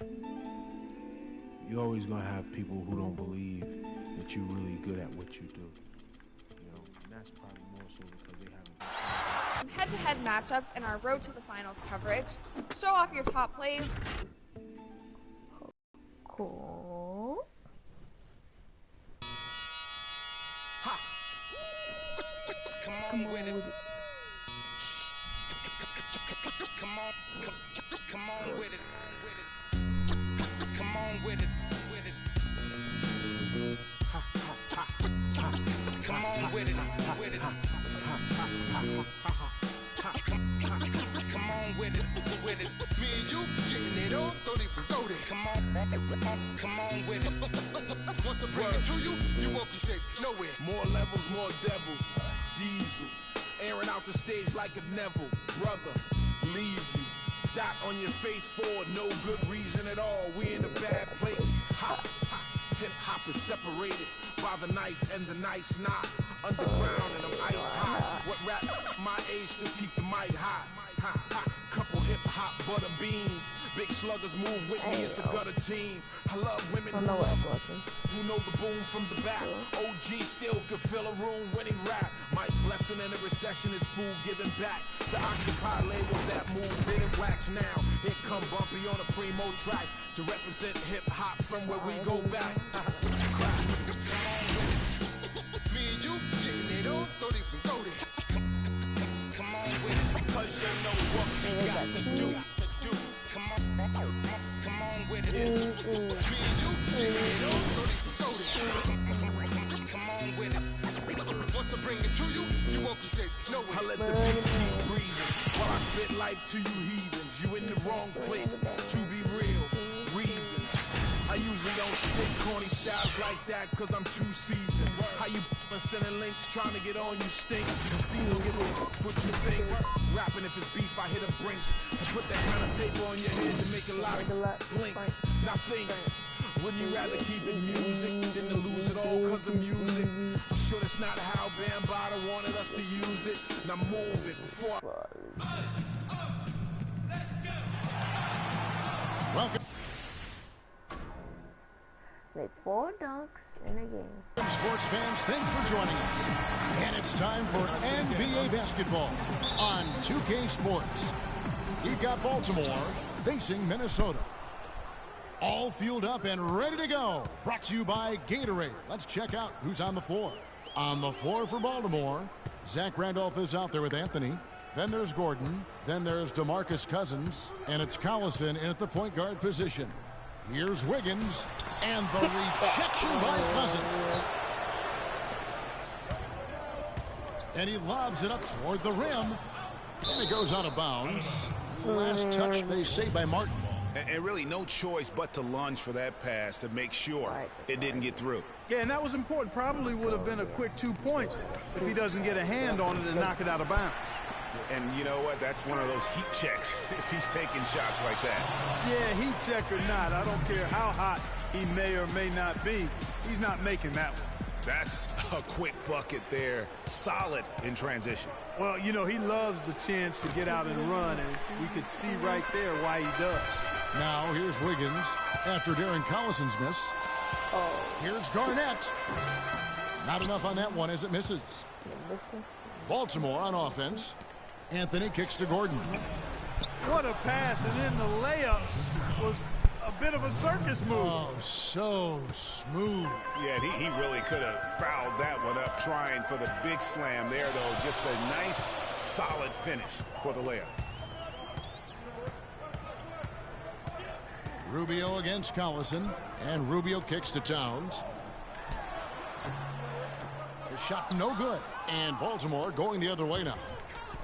You're always gonna have people who don't believe that you're really good at what you do. You know, and that's probably more so because they haven't. Head-to-head matchups in our Road to the Finals coverage. Show off your top plays. Cool. Come on with it. Come on with it. Come on with it. Come on with it. Come on with it. Me and you getting it on, don't even go there. Come on with it. Once I bring it to you, you won't be safe nowhere. More levels, more devils. Diesel, airing out the stage like a Neville. Brother, leave you. Dot on your face for no good reason at all. We in a bad place. Hop, hop. Hip hop is separated by the nice and the nice not. Underground and I'm ice hot. What rap my age to keep the mic hot? Ha, ha. Couple hip hop butter beans. Big sluggers move with me, it's a gutter team. I love women who know the boom from the back. OG still could fill a room when he rap. Mike Blessing in a recession is fool giving back to occupy labels that move big and wax now. Here come Bumpy on a primo track to represent hip hop from where we go back. Me and you getting it on, don't even go there. Come on with it, cause you know what we got to do. Come on with it. Me and you getting it on, don't even go there. Come on with it. Once I bring it to you, you won't be safe nowhere. I let the beat keep breathing while I spit life to you heathens. You in the wrong place, to be real, reasons. I usually don't spit corny styles like that cause I'm too seasoned. How you sending links trying to get on you stink. The season get what you think. Rapping if it's beef I hit a brinks. To put that kind of paper on your head to make a lot blink. Now think, wouldn't you rather keep it music than to lose it all cause of music? I'm sure that's not how Bambaataa wanted us to use it. Now move it before Welcome. Like 4 dunks in a game. Sports fans, thanks for joining us. And it's time for NBA basketball on 2K Sports. We've got Baltimore facing Minnesota. All fueled up and ready to go. Brought to you by Gatorade. Let's check out who's on the floor. On the floor for Baltimore, Zach Randolph is out there with Anthony. Then there's Gordon. Then there's DeMarcus Cousins. And it's Collison in at the point guard position. Here's Wiggins, and the rejection by Cousins. And he lobs it up toward the rim. And it goes out of bounds. Last touch, they say, by Martin. And really no choice but to lunge for that pass to make sure it didn't get through. Yeah, and that was important. Probably would have been a quick 2 points if he doesn't get a hand on it and knock it out of bounds. And you know what? That's one of those heat checks if he's taking shots like that. Yeah, heat check or not, I don't care how hot he may or may not be. He's not making that one. That's a quick bucket there. Solid in transition. Well, you know, he loves the chance to get out and run, and we could see right there why he does. Now here's Wiggins after Darren Collison's miss. Here's Garnett. Not enough on that one as it misses. Baltimore on offense. Anthony kicks to Gordon. What a pass, and then the layup was a bit of a circus move. Oh, so smooth. Yeah, he really could have fouled that one up trying for the big slam there, though. Just a nice, solid finish for the layup. Rubio against Collison, and Rubio kicks to Towns. The shot no good, and Baltimore going the other way now.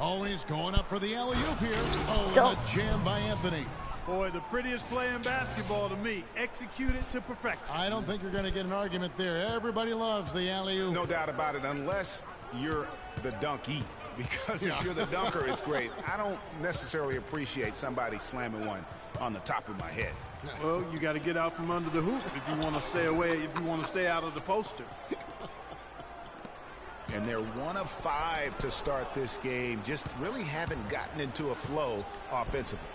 Always going up for the alley-oop here. Oh, and a jam by Anthony. Boy, the prettiest play in basketball to me. Executed to perfection. I don't think you're going to get an argument there. Everybody loves the alley-oop. No doubt about it, unless you're the donkey. Because if you're the dunker, it's great. I don't necessarily appreciate somebody slamming one on the top of my head. Well, you got to get out from under the hoop if you want to stay away, if you want to stay out of the poster. And they're 1 of 5 to start this game. Just really haven't gotten into a flow offensively.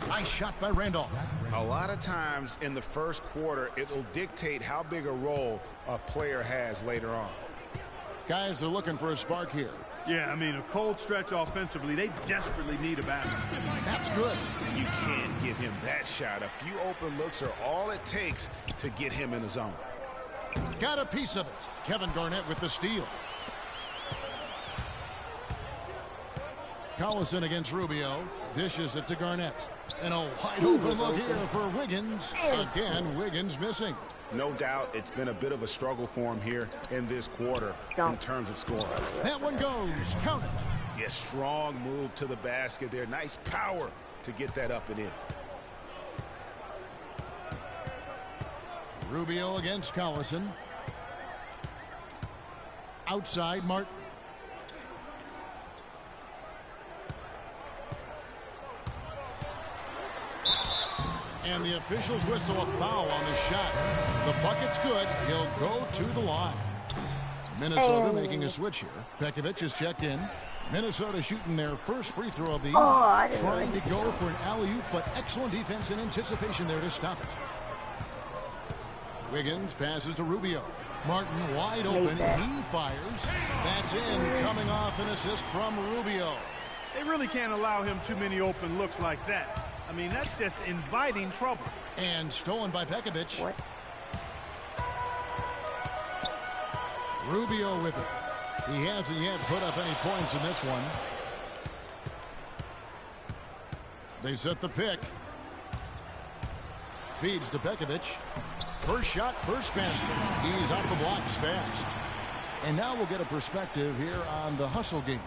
Nice shot by Randolph. A lot of times in the first quarter, it will dictate how big a role a player has later on. Guys are looking for a spark here. Yeah, I mean, a cold stretch offensively, they desperately need a basket. That's good. You can't give him that shot. A few open looks are all it takes to get him in the zone. Got a piece of it. Kevin Garnett with the steal. Collison against Rubio. Dishes it to Garnett. And a wide open look here for Wiggins. Again, Wiggins missing. No doubt it's been a bit of a struggle for him here in this quarter in terms of scoring. That one goes. Count it. Yeah, strong move to the basket there. Nice power to get that up and in. Rubio against Collison. Outside, Martin. And the officials whistle a foul on the shot. The bucket's good. He'll go to the line. Minnesota making a switch here. Pekovic is checked in. Minnesota shooting their first free throw of the evening. Trying to go for an alley-oop, but excellent defense and anticipation there to stop it. Wiggins passes to Rubio. Martin wide open. He fires. That's in. Coming off an assist from Rubio. They really can't allow him too many open looks like that. I mean, that's just inviting trouble. And stolen by Pekovic. What? Rubio with it. He hasn't yet put up any points in this one. They set the pick. Feeds to Pekovic. First shot, first basket. He's out of the blocks fast. And now we'll get a perspective here on the hustle game.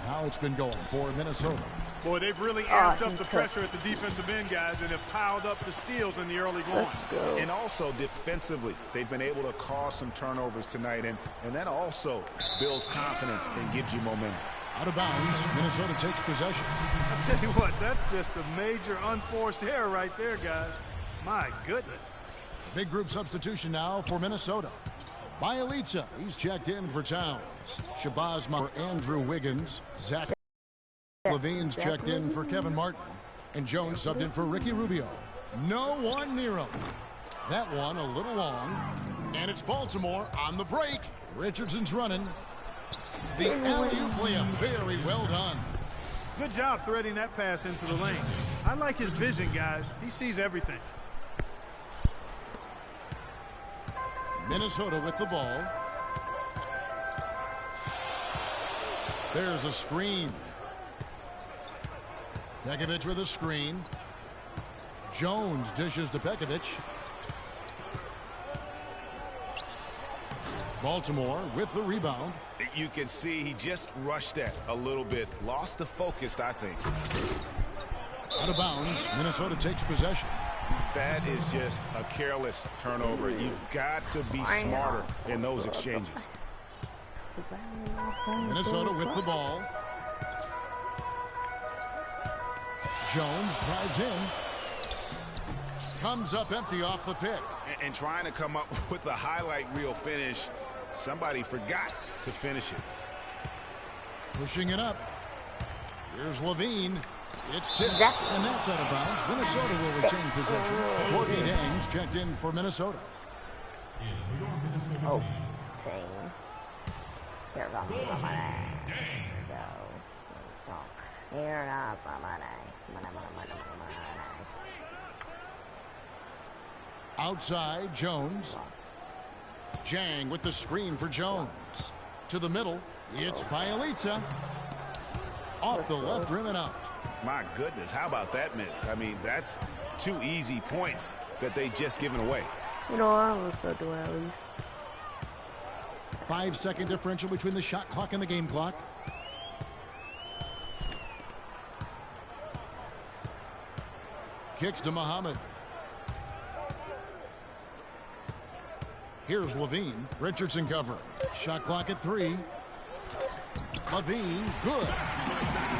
How it's been going for Minnesota. Boy, they've really amped up the pressure at the defensive end, guys, and have piled up the steals in the early going. And also defensively, they've been able to cause some turnovers tonight, and that also builds confidence and gives you momentum. Out of bounds, Minnesota takes possession. I'll tell you what, that's just a major unforced error right there, guys. My goodness. Big group substitution now for Minnesota. Bielitsa, he's checked in for Towns. Shabazz for Andrew Wiggins. Zach Levine's checked in for Kevin Martin. And Jones subbed in for Ricky Rubio. No one near him. That one a little long. And it's Baltimore on the break. Richardson's running. The alley-oop layup, very well done. Good job threading that pass into the lane. I like his vision, guys. He sees everything. Minnesota with the ball. There's a screen. Pekovic with a screen. Jones dishes to Pekovic. Baltimore with the rebound. You can see he just rushed that a little bit. Lost the focus, I think. Out of bounds. Minnesota takes possession. That is just a careless turnover. You've got to be smarter in those exchanges. Minnesota with the ball. Jones drives in. Comes up empty off the pick. And trying to come up with a highlight reel finish. Somebody forgot to finish it. Pushing it up. Here's Levine. It's tipped, and that's out of bounds. Minnesota will retain possession. Courtney Dangs checked in for Minnesota. Oh, dang. Here comes somebody. Here we go. Here comes somebody. Outside, Jones. Jang with the screen for Jones. To the middle, it's Bielitsa. Off the left rim and out. My goodness, how about that miss? I mean, that's 2 easy points that they just given away. You know, I was so do at least. 5-second differential between the shot clock and the game clock. Kicks to Muhammad. Here's Levine. Richardson covering. Shot clock at 3. Levine, good.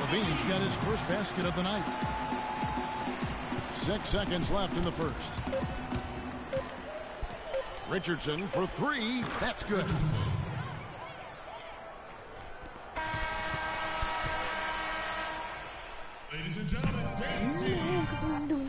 Levine's got his first basket of the night. 6 seconds left in the first. Richardson for 3. That's good. Ladies and gentlemen, And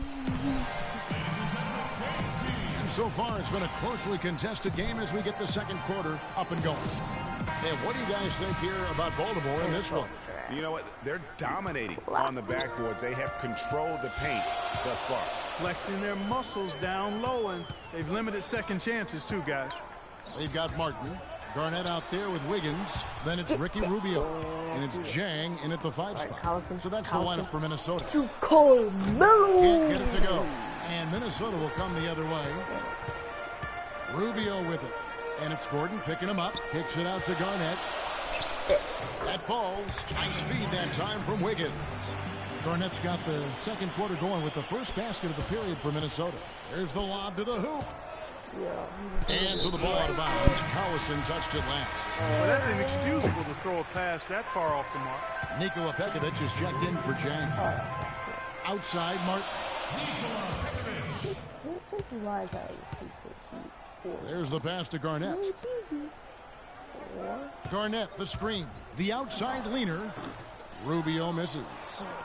so far, it's been a closely contested game as we get the second quarter up and going. And what do you guys think here about Baltimore in this one? You know what? They're dominating on the backboards. They have controlled the paint thus far. Flexing their muscles down low, and they've limited second chances too, guys. They've got Martin. Garnett out there with Wiggins. Then it's Ricky Rubio. And it's Jang in at the 5 spot. So that's the lineup for Minnesota. Can't get it to go. And Minnesota will come the other way. Rubio with it. And it's Gordon picking him up. Kicks it out to Garnett. That falls. Nice feed that time from Wiggins. Garnett's got the second quarter going with the first basket of the period for Minnesota. There's the lob to the hoop. And so the ball out of bounds. Collison touched it last. Well, that's inexcusable to throw a pass that far off the mark. Nikola Pekovic is checked in for Jang. Outside, Martin. There's the pass to Garnett. Garnett, the screen. The outside leaner. Rubio misses.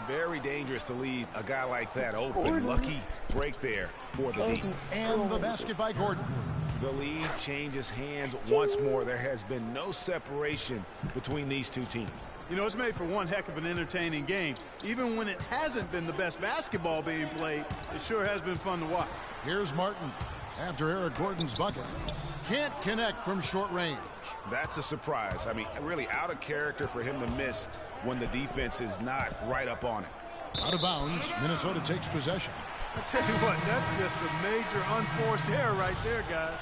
Very dangerous to leave a guy like that open. Lucky break there for the D. And the basket by Gordon. The lead changes hands once more. There has been no separation between these two teams. You know, it's made for one heck of an entertaining game. Even when it hasn't been the best basketball being played, it sure has been fun to watch. Here's Martin after Eric Gordon's bucket. Can't connect from short range. That's a surprise. I mean, really out of character for him to miss when the defense is not right up on it. Out of bounds, Minnesota takes possession. I tell you what, that's just a major unforced error right there, guys.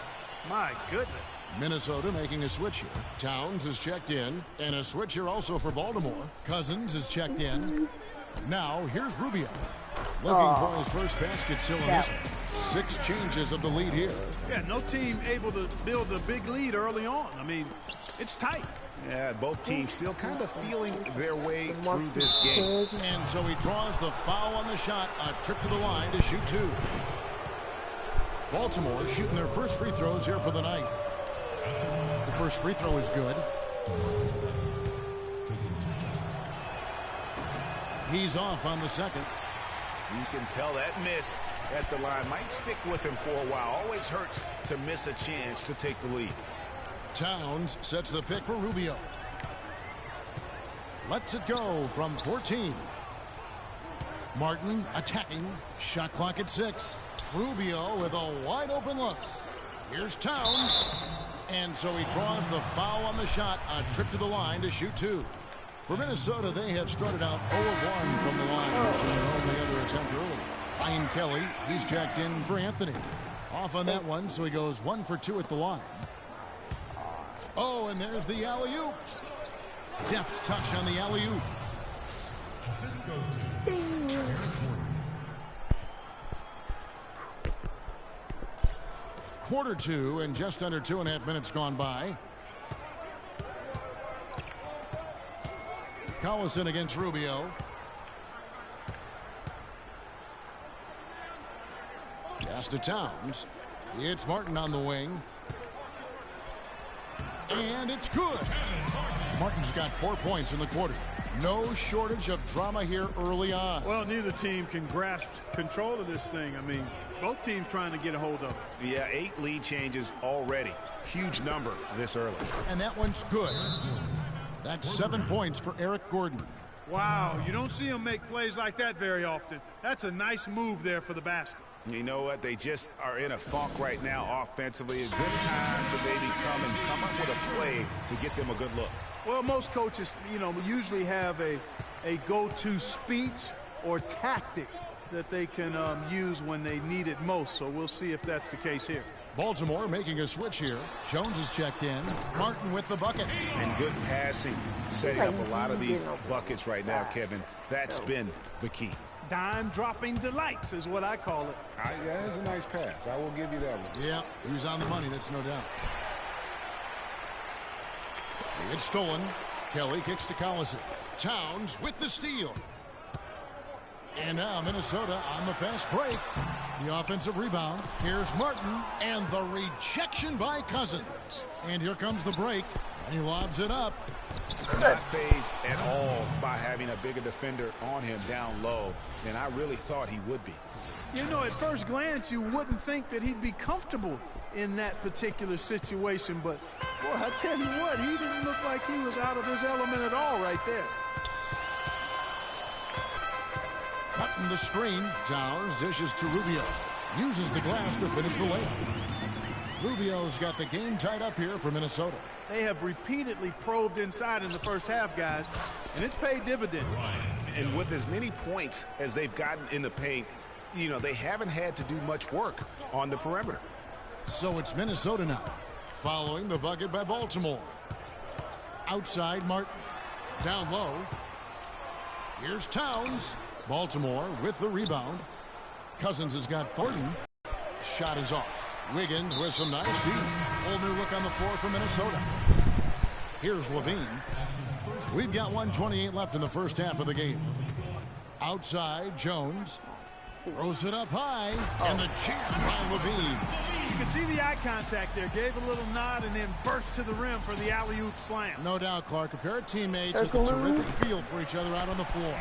My goodness. Minnesota making a switch here. Towns is checked in, and a switch here also for Baltimore. Cousins is checked in. Now, here's Rubio. Looking for his first basket still in this one. 6 changes of the lead here. Yeah, no team able to build a big lead early on. I mean, it's tight. Yeah, both teams still kind of feeling their way through this game. And so he draws the foul on the shot. A trip to the line to shoot 2. Baltimore shooting their first free throws here for the night. The first free throw is good. He's off on the second. You can tell that miss at the line might stick with him for a while. Always hurts to miss a chance to take the lead. Towns sets the pick for Rubio. Lets it go from 14. Martin attacking. Shot clock at 6. Rubio with a wide open look. Here's Towns. And so he draws the foul on the shot. A trip to the line to shoot 2. For Minnesota, they have started out 0-1 from the line. So their only other attempt early. Ian Kelly, he's checked in for Anthony. Off on that one, so he goes 1 for 2 at the line. Oh, and there's the alley-oop. Deft touch on the alley-oop. Assist goes to Eric Gordon. Quarter 2 and just under 2.5 minutes gone by. Collison against Rubio. Pass to Towns. It's Martin on the wing. And it's good. Martin's got 4 points in the quarter. No shortage of drama here early on. Well, neither team can grasp control of this thing. I mean, both teams trying to get a hold of it. Yeah, 8 lead changes already. Huge number this early. And that one's good. That's 7 points for Eric Gordon. Wow, you don't see him make plays like that very often. That's a nice move there for the basket. You know what? They just are in a funk right now offensively. A good time to maybe come up with a play to get them a good look. Well, most coaches, you know, usually have a go-to speech or tactic that they can use when they need it most. So we'll see if that's the case here. Baltimore making a switch here. Jones is checked in. Martin with the bucket. And good passing, setting up a lot of these buckets right now, Kevin. That's been the key. Dime dropping delights is what I call it. Yeah, that's a nice pass. I will give you that one. Yeah, he was on the money, that's no doubt. It's stolen. Kelly kicks to Collison. Towns with the steal. And now Minnesota on the fast break. The offensive rebound. Here's Martin. And the rejection by Cousins. And here comes the break. And he lobs it up. Not phased at all by having a bigger defender on him down low, and I really thought he would be. You know, at first glance, you wouldn't think that he'd be comfortable in that particular situation, but, boy, I tell you what, he didn't look like he was out of his element at all right there. Cutting the screen. Towns dishes to Rubio. Uses the glass to finish the layup. Rubio's got the game tied up here for Minnesota. They have repeatedly probed inside in the first half, guys, and it's paid dividends. And with as many points as they've gotten in the paint, you know, they haven't had to do much work on the perimeter. So it's Minnesota now, following the bucket by Baltimore. Outside, Martin. Down low. Here's Towns. Baltimore with the rebound. Cousins has got Thornton. Shot is off. Wiggins with some nice deep. Whole new look on the floor for Minnesota. Here's Levine. We've got 1:28 left in the first half of the game. Outside, Jones. Throws it up high. And the jam by Levine. You can see the eye contact there. Gave a little nod and then burst to the rim for the alley-oop slam. No doubt, Clark. A pair of teammates with a terrific feel for each other out on the floor.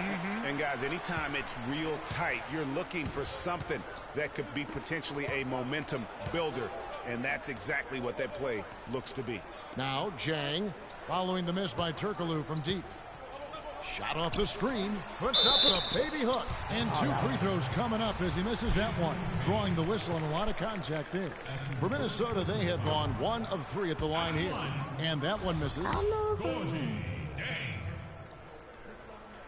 And, guys, anytime it's real tight, you're looking for something that could be potentially a momentum builder. And that's exactly what that play looks to be. Now, Jang, following the miss by Turkoglu from deep. Shot off the screen, puts up the baby hook. And 2 free throws coming up as he misses that one. Drawing the whistle and a lot of contact there. For Minnesota, they have gone 1 of 3 at the line here. And that one misses.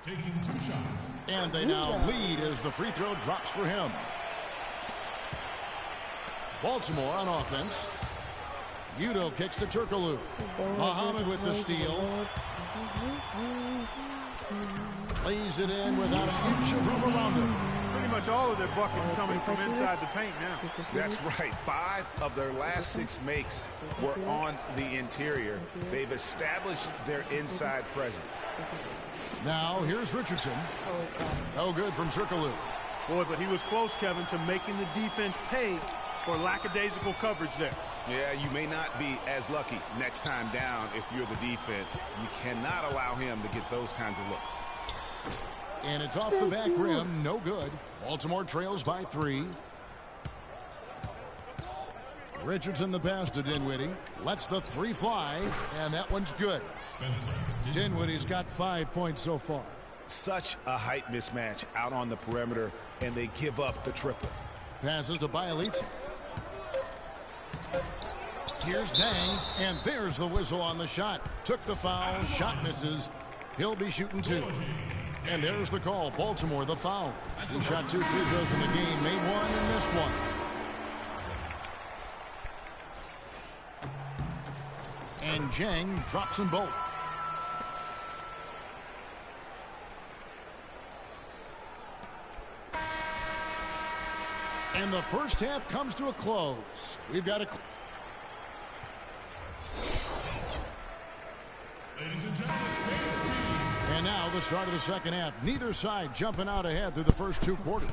Taking 2 shots. And they now lead as the free throw drops for him. Baltimore on offense. Udo kicks to Turkoglu. Muhammad with the steal. Lays it in without an inch of room around him. Pretty much all of their buckets coming from inside the paint now. That's right. 5 of their last 6 makes were on the interior. They've established their inside presence. Now here's Richardson. No good from Turkoglu. Boy, but he was close, Kevin, to making the defense pay for lackadaisical coverage there. Yeah, you may not be as lucky next time down if you're the defense. You cannot allow him to get those kinds of looks. And it's off the back rim. No good. Baltimore trails by 3. Richardson the pass to Dinwiddie. Lets the 3 fly. And that one's good. Dinwiddie's got 5 points so far. Such a height mismatch out on the perimeter, and they give up the triple. Passes to Bielitsa. Here's Dang, and there's the whistle on the shot. Took the foul, shot misses. He'll be shooting 2. And there's the call. Baltimore the foul. He shot 2 free throws in the game, made 1 and missed 1. And Jang drops them both. And the first half comes to a close. We've got a... Ladies and gentlemen, and now the start of the second half. Neither side jumping out ahead through the first 2 quarters.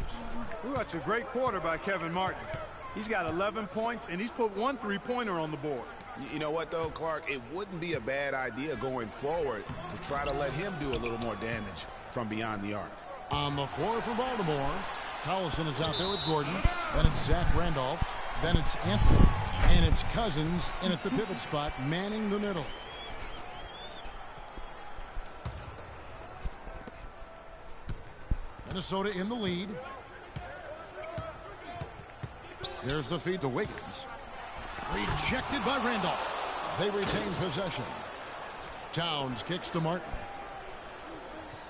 Ooh, that's a great quarter by Kevin Martin. He's got 11 points, and he's put 1 3-pointer on the board. You know what, though, Clark? It wouldn't be a bad idea going forward to try to let him do a little more damage from beyond the arc. On the floor for Baltimore, Collison is out there with Gordon. Then it's Zach Randolph. Then it's Anthony. And it's Cousins in at the pivot spot, manning the middle. Minnesota in the lead. There's the feed to Wiggins. Rejected by Randolph. They retain possession. Towns kicks to Martin.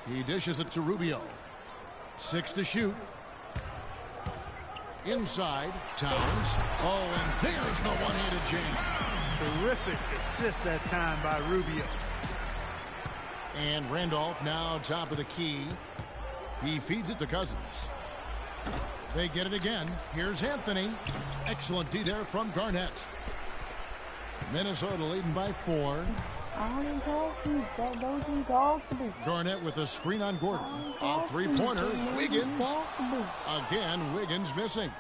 He dishes it to Rubio. 6 to shoot. Inside, Towns. Oh, and there's the one-handed jam. Terrific assist that time by Rubio. And Randolph now top of the key. He feeds it to Cousins. They get it again. Here's Anthony. Excellent D there from Garnett. Minnesota leading by 4. Garnett with a screen on Gordon. A 3-pointer. Wiggins. Again, Wiggins missing.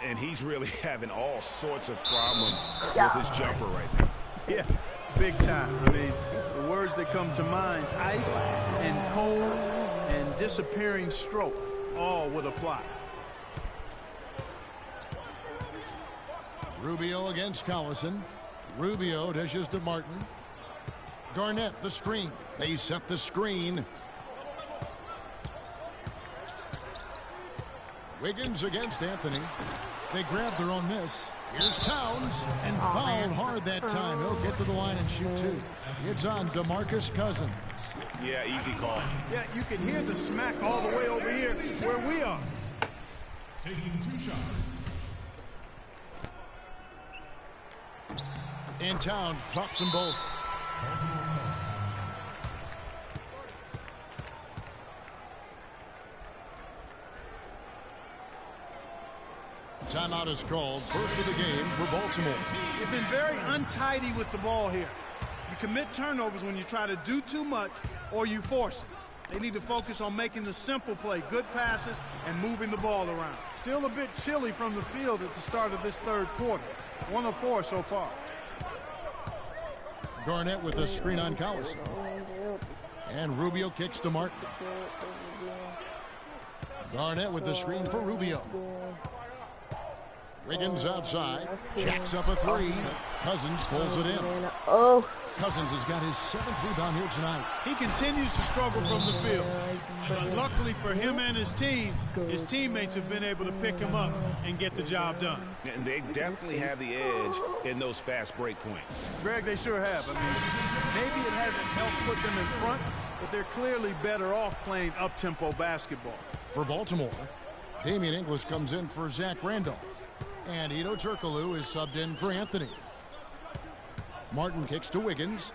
And he's really having all sorts of problems with his jumper right now. Yeah, Big time. I mean, the words that come to mind, ice and cold and disappearing stroke, all would apply. Rubio against Collison. Rubio dishes to Martin. Garnett, the screen. They set the screen. Wiggins against Anthony. They grab their own miss. Here's Towns, and fouled hard that time. He'll get to the line and shoot two. It's on DeMarcus Cousins. Yeah, easy call. Yeah, you can hear the smack all the way over here where we are. Taking 2 shots. And Towns drops them both. Timeout is called. First of the game for Baltimore. They've been very untidy with the ball here. You commit turnovers when you try to do too much or you force it. They need to focus on making the simple play, good passes, and moving the ball around. Still a bit chilly from the field at the start of this third quarter. 1 of 4 so far. Garnett with a screen on Collison. And Rubio kicks to Martin. Garnett with the screen for Rubio. Wiggins outside. Jacks up a 3. Cousins pulls it in. Oh. Cousins has got his 7th rebound here tonight. He continues to struggle from the field. But luckily for him and his team, his teammates have been able to pick him up and get the job done. And they definitely have the edge in those fast break points. Greg, they sure have. I mean, maybe it hasn't helped put them in front, but they're clearly better off playing up-tempo basketball. For Baltimore, Damian Inglis comes in for Zach Randolph. And Hedo Turkoglu is subbed in for Anthony. Martin kicks to Wiggins.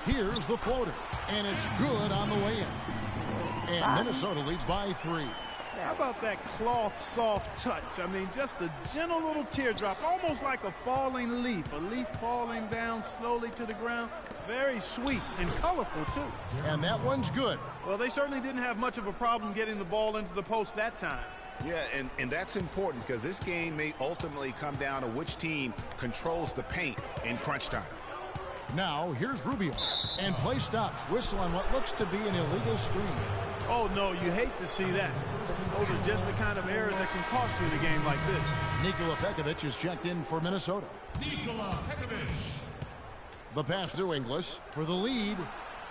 Here's the floater. And it's good on the way in. And Minnesota leads by 3. How about that cloth soft touch? I mean, just a gentle little teardrop, almost like a falling leaf. A leaf falling down slowly to the ground. Very sweet and colorful, too. And that one's good. Well, they certainly didn't have much of a problem getting the ball into the post that time. Yeah, and that's important because this game may ultimately come down to which team controls the paint in crunch time. Now, here's Rubio. And play stops. Whistle on what looks to be an illegal screen. Oh, no, you hate to see that. Those are just the kind of errors that can cost you in a game like this. Nikola Pekovic is checked in for Minnesota. Nikola Pekovic. The pass to Inglis for the lead.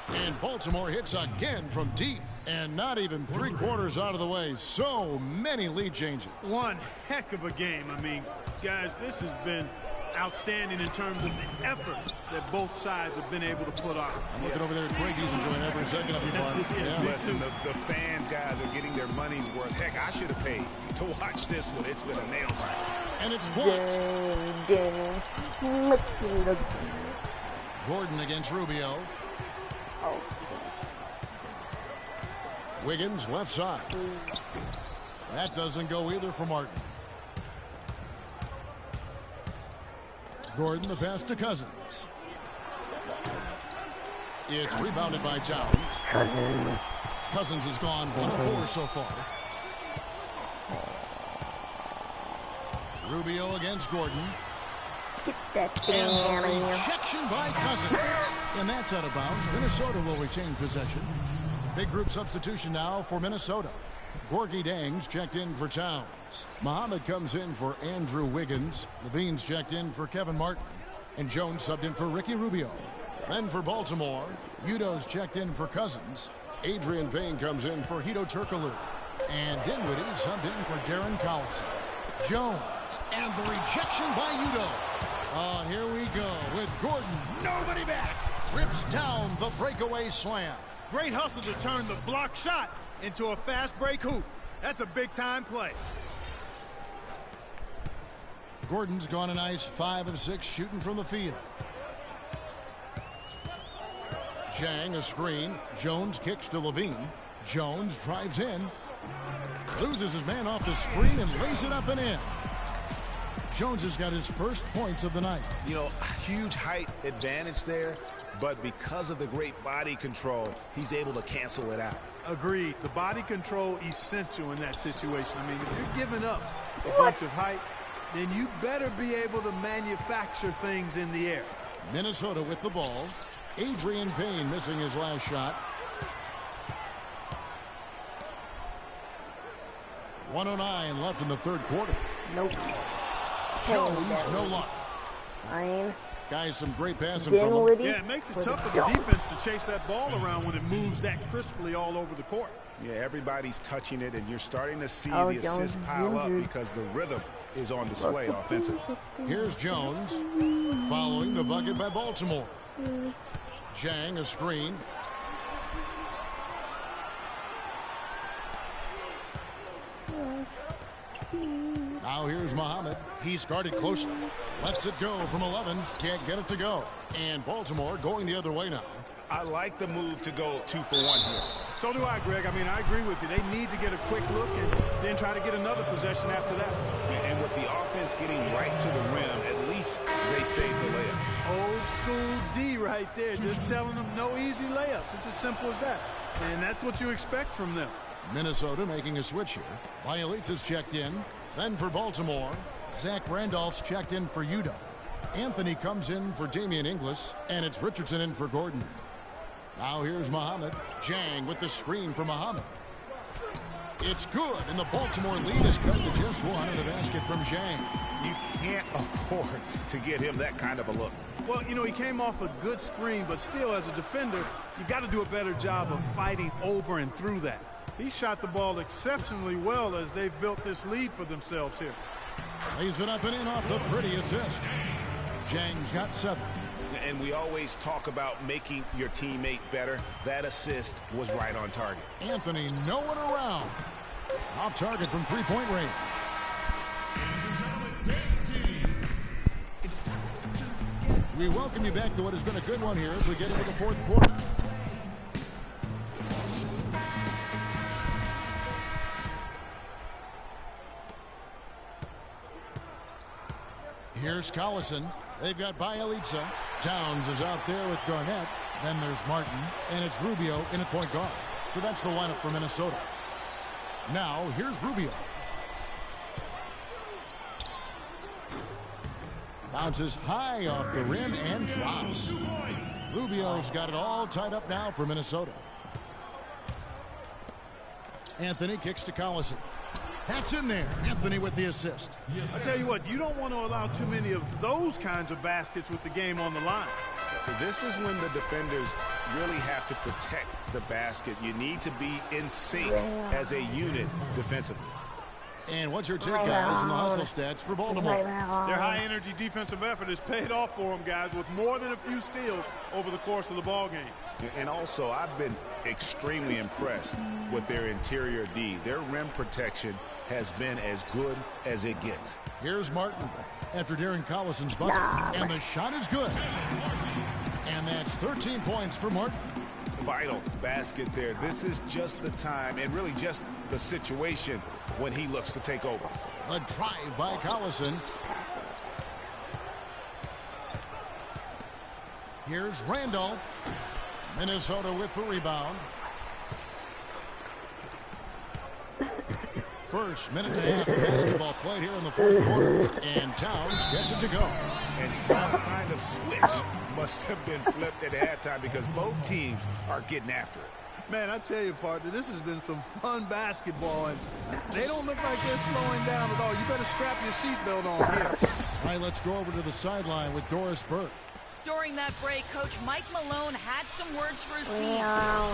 And Baltimore hits again from deep. And not even 3/4 out of the way. So many lead changes. One heck of a game. I mean, guys, this has been outstanding in terms of the effort that both sides have been able to put on. I'm looking over there at Craig. He's enjoying every second of it. Yeah. Listen, the fans, guys, are getting their money's worth. Heck, I should have paid to watch this one. It's been a nail biter. And it's blocked. Gordon against Rubio. Wiggins left side. That doesn't go either for Martin. Gordon the pass to Cousins. It's rebounded by Towns. Cousins has gone 1 of 4 so far. Rubio against Gordon. Get that thing out of here. Rejection by Cousins. And that's out of bounds. Minnesota will retain possession. Big group substitution now for Minnesota. Gorgie Dangs checked in for Towns. Muhammad comes in for Andrew Wiggins. Levine's checked in for Kevin Martin. And Jones subbed in for Ricky Rubio. Then for Baltimore, Udo's checked in for Cousins. Adrian Payne comes in for Hedo Turkoglu. And Dinwiddie subbed in for Darren Collison. Jones and the rejection by Udo. Oh, here we go with Gordon. Nobody back. Rips down the breakaway slam. Great hustle to turn the block shot into a fast break hoop. That's a big-time play. Gordon's gone a nice 5 of 6 shooting from the field. Jang a screen. Jones kicks to Levine. Jones drives in. Loses his man off the screen and lays it up and in. Jones has got his first points of the night. You know, huge height advantage there, but because of the great body control, he's able to cancel it out. Agreed. The body control essential in that situation. I mean, if you're giving up a bunch of height, then you better be able to manufacture things in the air. Minnesota with the ball. Adrian Payne missing his last shot. 1:09 left in the third quarter. Nope. Jones, no luck. Fine. Guys, some great passing from him. Yeah, it makes it tough for the defense to chase that ball around when it moves that crisply all over the court. Yeah, everybody's touching it, and you're starting to see Oh, the assists Jones pile up injured. because the rhythm is on display offensively. Here's Jones following the bucket by Baltimore. Jang a screen. Now here's Muhammad. He's guarded closely. Lets it go from 11. Can't get it to go. And Baltimore going the other way now. I like the move to go 2 for 1 here. So do I, Greg. I mean, I agree with you. They need to get a quick look and then try to get another possession after that. And with the offense getting right to the rim, at least they save the layup. Old school D right there, just telling them no easy layups. It's as simple as that. And that's what you expect from them. Minnesota making a switch here. Bielitsa's checked in. Then for Baltimore, Zach Randolph's checked in for Utah. Anthony comes in for Damian Inglis, and it's Richardson in for Gordon. Now here's Muhammad. Jang with the screen for Muhammad. It's good, and the Baltimore lead is cut to just one in the basket from Jang. You can't afford to get him that kind of a look. Well, you know, he came off a good screen, but still, as a defender, you got to do a better job of fighting over and through that. He shot the ball exceptionally well as they've built this lead for themselves here. Lays it up and in off the pretty assist. Jang's got 7. And we always talk about making your teammate better. That assist was right on target. Anthony, no one around. Off target from three-point range. We welcome you back to what has been a good one here as we get into the fourth quarter. Here's Collison. They've got Bielitsa. Towns is out there with Garnett. Then there's Martin. And it's Rubio in at point guard. So that's the lineup for Minnesota. Now, here's Rubio. Bounces high off the rim and drops. Rubio's got it all tied up now for Minnesota. Anthony kicks to Collison. That's in there. Anthony with the assist. I tell you what, you don't want to allow too many of those kinds of baskets with the game on the line. This is when the defenders really have to protect the basket. You need to be in sync as a unit defensively. And what's your take, guys, in the hustle stats for Baltimore? Their high-energy defensive effort has paid off for them, guys, with more than a few steals over the course of the ball game. And also, I've been extremely impressed with their interior D. Their rim protection has been as good as it gets. Here's Martin after Darren Collison's bucket. And the shot is good. And that's 13 points for Martin. Vital basket there. This is just the time and really just the situation when he looks to take over. A drive by Collison. Here's Randolph. Minnesota with the rebound. First minute and a half of basketball played here in the fourth quarter. And Towns gets it to go. And some kind of switch must have been flipped at halftime because both teams are getting after it. Man, I tell you, partner, this has been some fun basketball, and they don't look like they're slowing down at all. You better strap your seatbelt on here. All right, let's go over to the sideline with Doris Burke. During that break, Coach Mike Malone had some words for his team.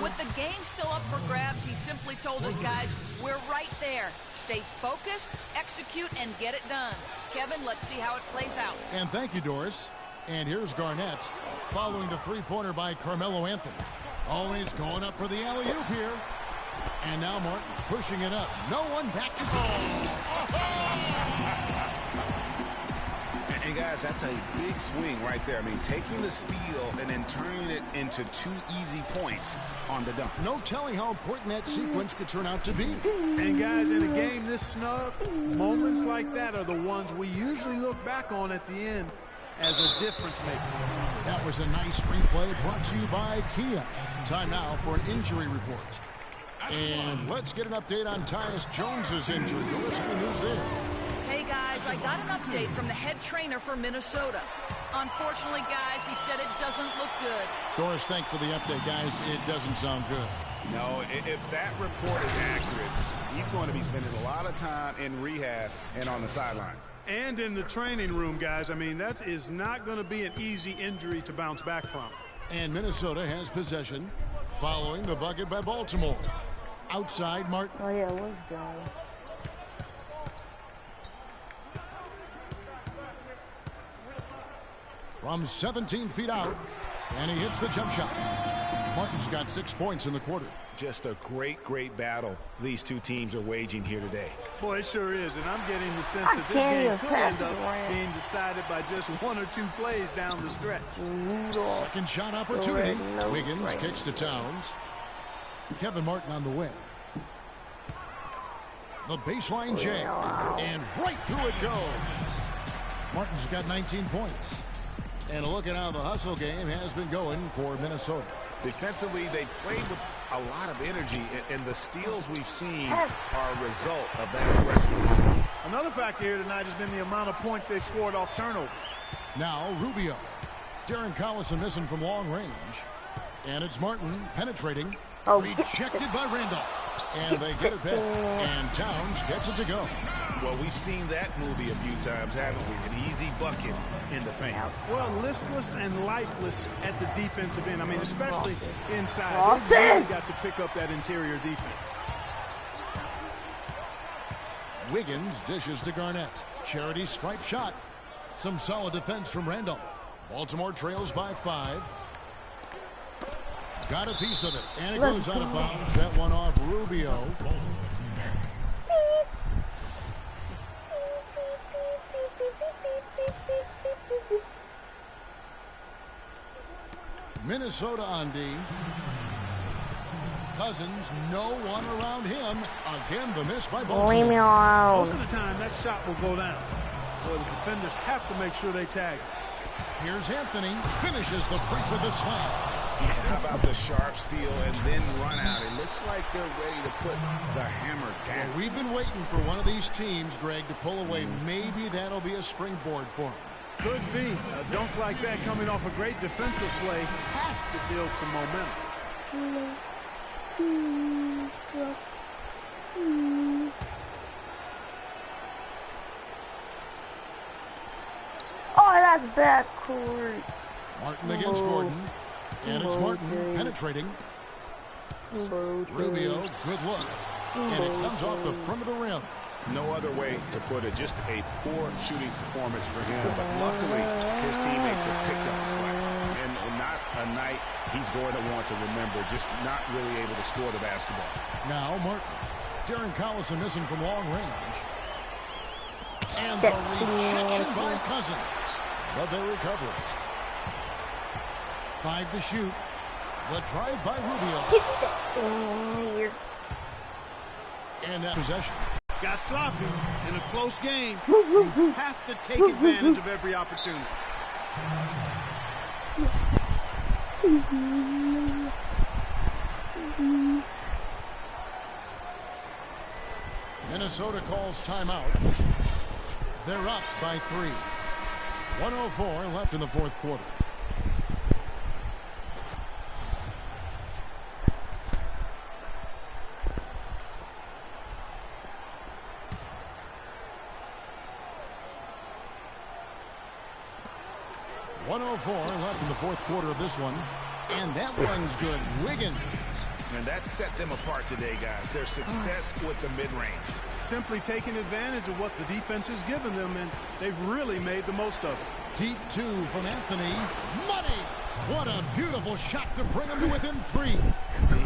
With the game still up for grabs, he simply told his guys, we're right there. Stay focused, execute, and get it done. Kevin, let's see how it plays out. And thank you, Doris. And here's Garnett following the three-pointer by Carmelo Anthony. Always going up for the alley-oop here. And now Martin pushing it up. No one back to goal. And guys, that's a big swing right there. I mean, taking the steal and then turning it into 2 easy points on the dunk. No telling how important that sequence could turn out to be. And guys, in a game this snug, moments like that are the ones we usually look back on at the end as a difference maker. That was a nice replay brought to you by Kia. Time now for an injury report. And let's get an update on Tyus Jones's injury. Any news there? Hey guys, I got an update from the head trainer for Minnesota. Unfortunately, guys, he said it doesn't look good. Doris, thanks for the update, guys. It doesn't sound good. No, if that report is accurate, he's going to be spending a lot of time in rehab and on the sidelines. And in the training room, guys. I mean, that is not going to be an easy injury to bounce back from. And Minnesota has possession following the bucket by Baltimore. Outside, Martin. Oh, yeah, what's that? From 17 feet out, and he hits the jump shot. Martin's got 6 points in the quarter. Just a great battle these two teams are waging here today. Boy, it sure is, and I'm getting the sense that this game could end up being decided by just 1 or 2 plays down the stretch. Second shot opportunity. Wiggins kicks to Towns. Kevin Martin on the wing. The baseline jam, and right through it goes. Martin's got 19 points. And a look at how the hustle game has been going for Minnesota. Defensively, they played with a lot of energy, and the steals we've seen are a result of that aggressiveness. Another factor here tonight has been the amount of points they've scored off turnover. Now Rubio. Darren Collison missing from long range. And it's Martin penetrating. Rejected by Randolph. And they get it back. And Towns gets it to go. Well, we've seen that movie a few times, haven't we? An easy bucket in the paint. Well, listless and lifeless at the defensive end. I mean, especially inside. They really got to pick up that interior defense. Wiggins dishes to Garnett. Charity stripe shot. Some solid defense from Randolph. Baltimore trails by 5. Got a piece of it. And it goes out of bounds. That one off Rubio. Minnesota on D. Cousins, no one around him. Again, the miss by Baltimore. Leave me alone. Most of the time, that shot will go down. Boy, the defenders have to make sure they tag. Here's Anthony. Finishes the break with a slam. Yeah, how about the sharp steal and then run out? It looks like they're ready to put the hammer down. Well, we've been waiting for one of these teams, Greg, to pull away. Maybe that'll be a springboard for them. Could be. A dunk like that coming off a great defensive play has to build some momentum. Oh, that's backcourt. Martin against Gordon. And it's Martin penetrating. Rubio, good look. And it comes off the front of the rim. No other way to put it. Just a poor shooting performance for him. But luckily, his teammates have picked up the slack. And not a night he's going to want to remember. Just not really able to score the basketball. Now Martin. Darren Collison missing from long range. And the rejection by Cousins. But they recover it. 5 to shoot. The drive by Rubio. And that possession. Got sloppy in a close game. You have to take advantage of every opportunity. Minnesota calls timeout. They're up by 3. 104 left in the fourth quarter. Left in the fourth quarter of this one. And that one's good. Wiggins. And that set them apart today, guys. Their success with the mid-range. Simply taking advantage of what the defense has given them, and they've really made the most of it. Deep 2 from Anthony. Money! What a beautiful shot to bring him to within 3.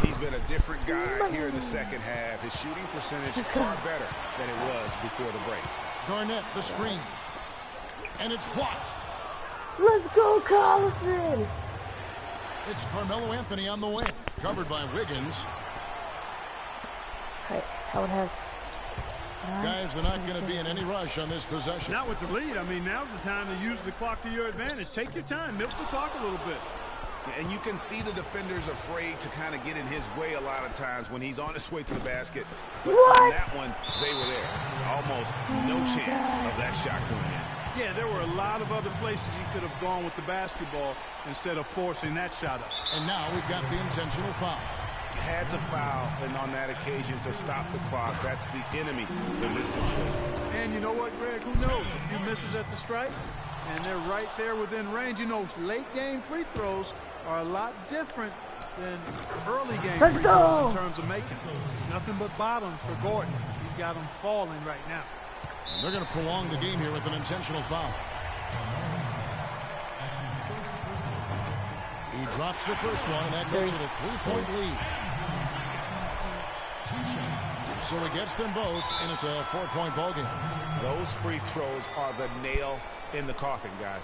He's been a different guy here in the second half. His shooting percentage is far better than it was before the break. Garnett, the screen. And it's blocked. Let's go, Collison. It's Carmelo Anthony on the wing. Covered by Wiggins. Guys, they're not going to be in any rush on this possession. Not with the lead. I mean, now's the time to use the clock to your advantage. Take your time. Milk the clock a little bit. And you can see the defenders afraid to kind of get in his way a lot of times when he's on his way to the basket. But on that one, they were there. Almost no chance of that shot going in. Yeah, there were a lot of other places he could have gone with the basketball instead of forcing that shot up. And now we've got the intentional foul. Had to foul, and on that occasion to stop the clock. That's the enemy in this situation. And you know what, Greg? Who knows? A few misses at the stripe, and they're right there within range. You know, late-game free throws are a lot different than early-game free throws in terms of making. Nothing but bottoms for Gordon. He's got them falling right now. They're going to prolong the game here with an intentional foul. He drops the first one, and that makes it a 3-point lead. So he gets them both, and it's a 4-point ball game. Those free throws are the nail in the coffin, guys.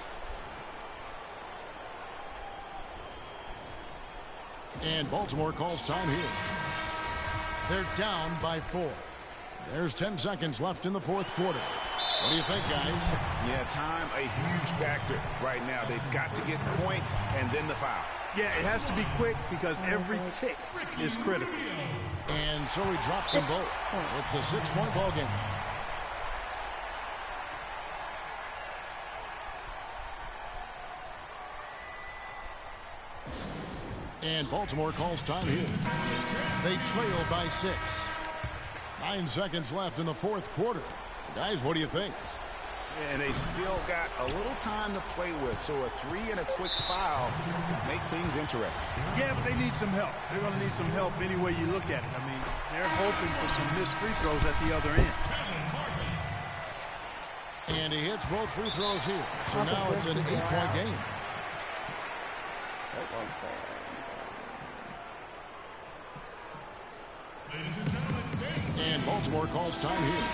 And Baltimore calls time here. They're down by 4. There's 10 seconds left in the fourth quarter. What do you think, guys? Yeah, time a huge factor right now. They've got to get points and then the foul. Yeah, it has to be quick because every tick is critical. And so he drops them both. It's a 6-point ball game. And Baltimore calls time here. They trail by 6. 9 seconds left in the fourth quarter. Guys, what do you think? And they still got a little time to play with, so a 3 and a quick foul make things interesting. Yeah, but they need some help. They're going to need some help any way you look at it. I mean, they're hoping for some missed free throws at the other end. And he hits both free throws here. So now it's an 8-point game. And Baltimore calls time here.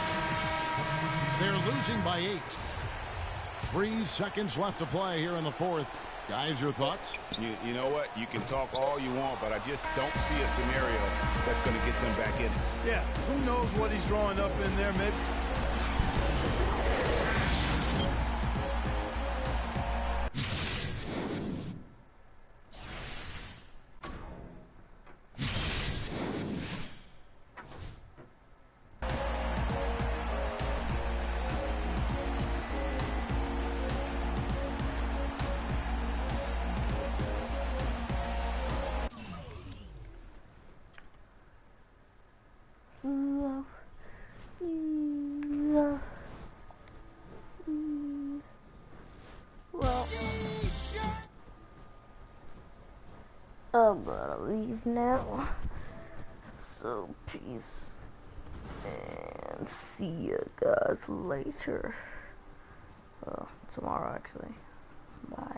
They're losing by 8. 3 seconds left to play here in the fourth. Guys, your thoughts? You know what? You can talk all you want, but I just don't see a scenario that's going to get them back in. Yeah, who knows what he's drawing up in there, maybe. Well, I'm gonna leave now. So peace and see you guys later. Tomorrow actually. Bye.